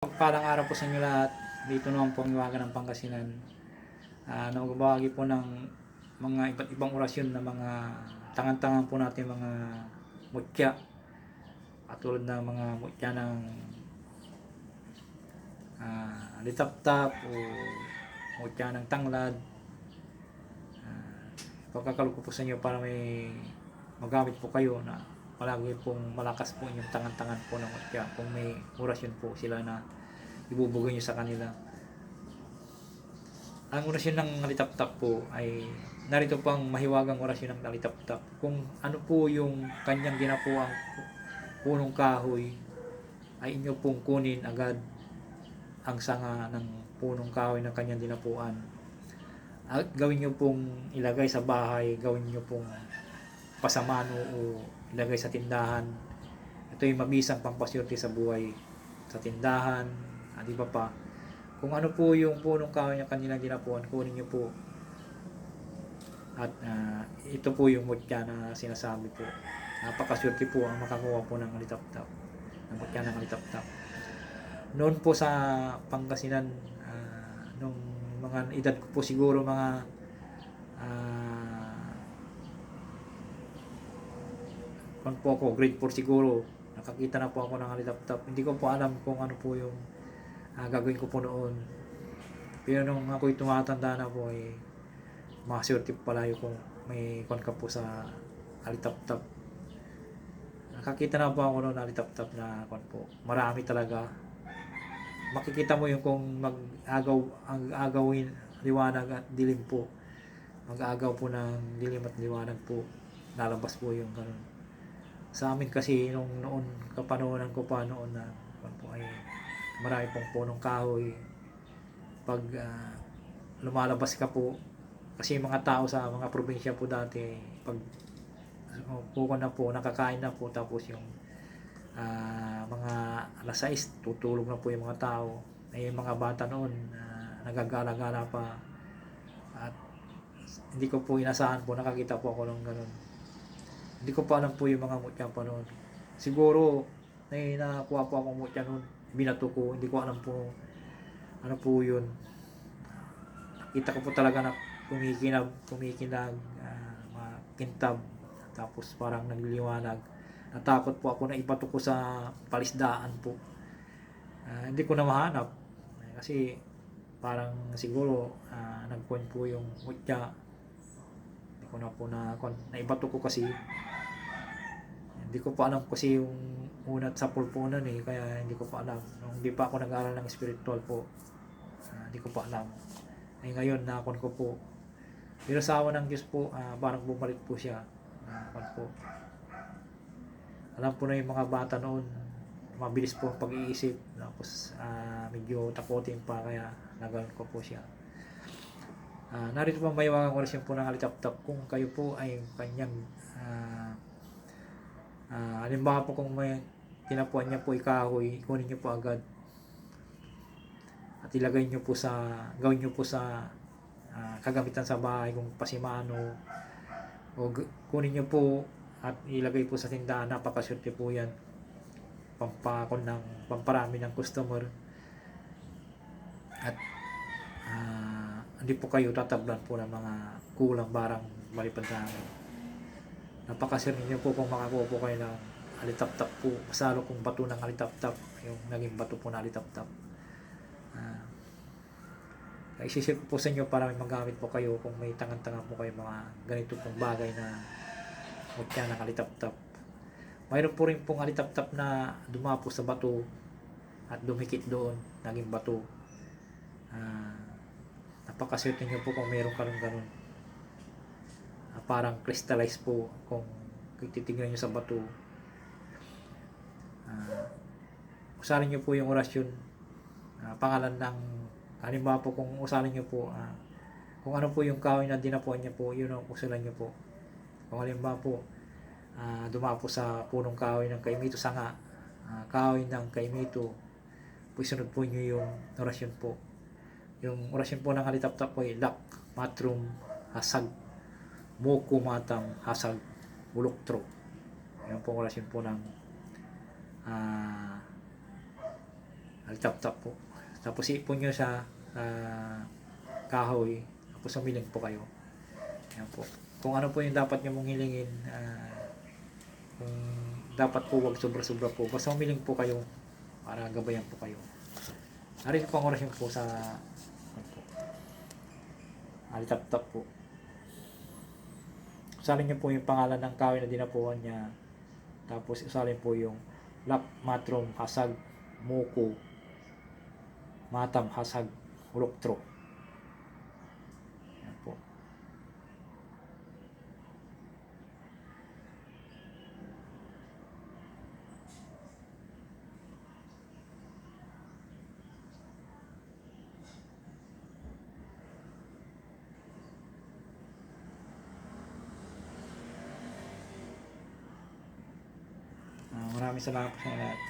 Pagpalang araw po sa inyo lahat. Dito naman po ang Iwaga ng Pangasinan. Nagbabahagi po ng mga iba't ibang orasyon na mga tangan-tangan po natin mga mutya. Katulad ng mga mutya ng litap-tap o mutya ng tanglad. Pagkakalog ko po sa inyo para may magamit po kayo na palagi pong malakas po yung tangan-tangan po ng mutya kung may orasyon po sila na ibubugay nyo sa kanila. Ang orasyon ng nalitap-tap po ay narito po ang mahiwagang orasyon ng nalitap-tap. Kung ano po yung kanyang ginapuang punong kahoy ay inyo pong kunin agad ang sanga ng punong kahoy ng kanyang dinapuan. At gawin nyo pong ilagay sa bahay, gawin nyo pong pasamano o ilagay sa tindahan. Ito yung mabisang pampaswerte sa buhay sa tindahan, di ba pa? Kung ano po yung punong kahoy ng kanilang dinapuan, kunin nyo po. At ito po yung mutya na sinasabi po. Napakaswerte po ang makakuha po ng alitap-tap, ng mutya ng alitap-tap. Noon po sa Pangasinan, nung mga edad ko po siguro mga kung po ako grade 4 siguro, nakakita na po ako ng alitap-tap. Hindi ko po alam kung ano po yung gagawin ko po noon. Pero nung ako'y tumatanda na po, maswerte pala yung kung may kon ka po sa alitap-tap. Nakakita na po ako noon ng alitap-tap na kon po. Marami talaga. Makikita mo yung kung ang agawin liwanag at dilim po. Mag-aagaw po ng dilim at liwanag po. Lalabas po yung ganun. Sa amin kasi nung noon, kapanahonan ko pa noon na po ay marami pong punong kahoy. Pag lumalabas ka po, kasi mga tao sa mga probinsya po dati, pag puko na po, nakakain na po, tapos yung mga alas 6, tutulog na po yung mga tao. Ay yung mga bata noon, nagagala-gala pa. At hindi ko po inasahan po, nakakita po ako ng ganun. Hindi ko pa alam po yung mga mutya pa noon. Siguro, nakuha po akong mutya noon. Binato ko, hindi ko alam po ano po yun. Nakita ko po talaga na kumikinag, makintab. Tapos parang nagliliwanag. Natakot po ako na ibato ko sa palisdaan po. Hindi ko na mahanap. Kasi parang siguro nagpoint po yung mutya. Hindi ko na po naibato ko kasi. Hindi ko pa alam kasi yung unat sa pulpunan kaya hindi ko pa alam. Nung hindi pa ako nag-aaral ng spiritual po, hindi ko pa alam. Ngayon nakon ko po. Pero sa awa ng Diyos po, parang bumalik po siya. Po. Alam po na yung mga bata noon, mabilis po ang pag-iisip. Tapos medyo takotin pa kaya naganon ko po siya. Narito po may mga orasyon po ng alitap-tap. Kung kayo po ay kanyang halimbawa po kung may tinapuan niya po ikahoy, kunin niyo po agad at ilagay niyo po gawin niyo po sa kagamitan sa bahay, kung pasimano o kunin niyo po at ilagay po sa tindahan. Napakaswerte po yan, pamparami ng customer at hindi po kayo tatablan po ng mga kulang barang malipad na napakaswerte niyo po kung makakuha po kayo ng alitap-tap po. Masalo kung bato ng alitap-tap, yung naging bato po na alitap-tap. Isisip po sa inyo para may magamit po kayo kung may tangan-tangan po kayo mga ganito pong bagay na mutya ng alitap-tap. Mayroon po rin pong alitap-tap na dumapo sa bato at dumikit doon, naging bato. Napakaswerte niyo po kung mayroon ka rin ganun. Parang crystallized po kung titignan nyo sa bato. Usarin nyo po yung orasyon, pangalan ng halimbawa po kung usarin nyo po kung ano po yung kahoy na dinapuan nyo po, yun ang usalan nyo po. Kung halimbawa po dumapo sa punong kahoy ng kaimito sanga, kahoy ng kaimito po, isunod po nyo yung orasyon po. Yung orasyon po ng alitap-tap po ay lak, matrum, hasag, moko matang, hasag, buluktro. Yan po ang orasyon po ng Tap-tap po. Tapos ipon nyo sa kahoy. Tapos umiling po kayo. Yan po. Kung ano po yung dapat nyo mong hilingin, kung dapat po wag sobra-sobra po. Basta umiling po kayo para gabayan po kayo. Narito po ang orasyon po sa tap-tap po. Usalin nyo po yung pangalan ng kahoy na dinapuan niya. Tapos usalin po yung lap, matrom, hasag, muko, matam, hasag, huluktro. Yan po. Maraming salamat sa lahat.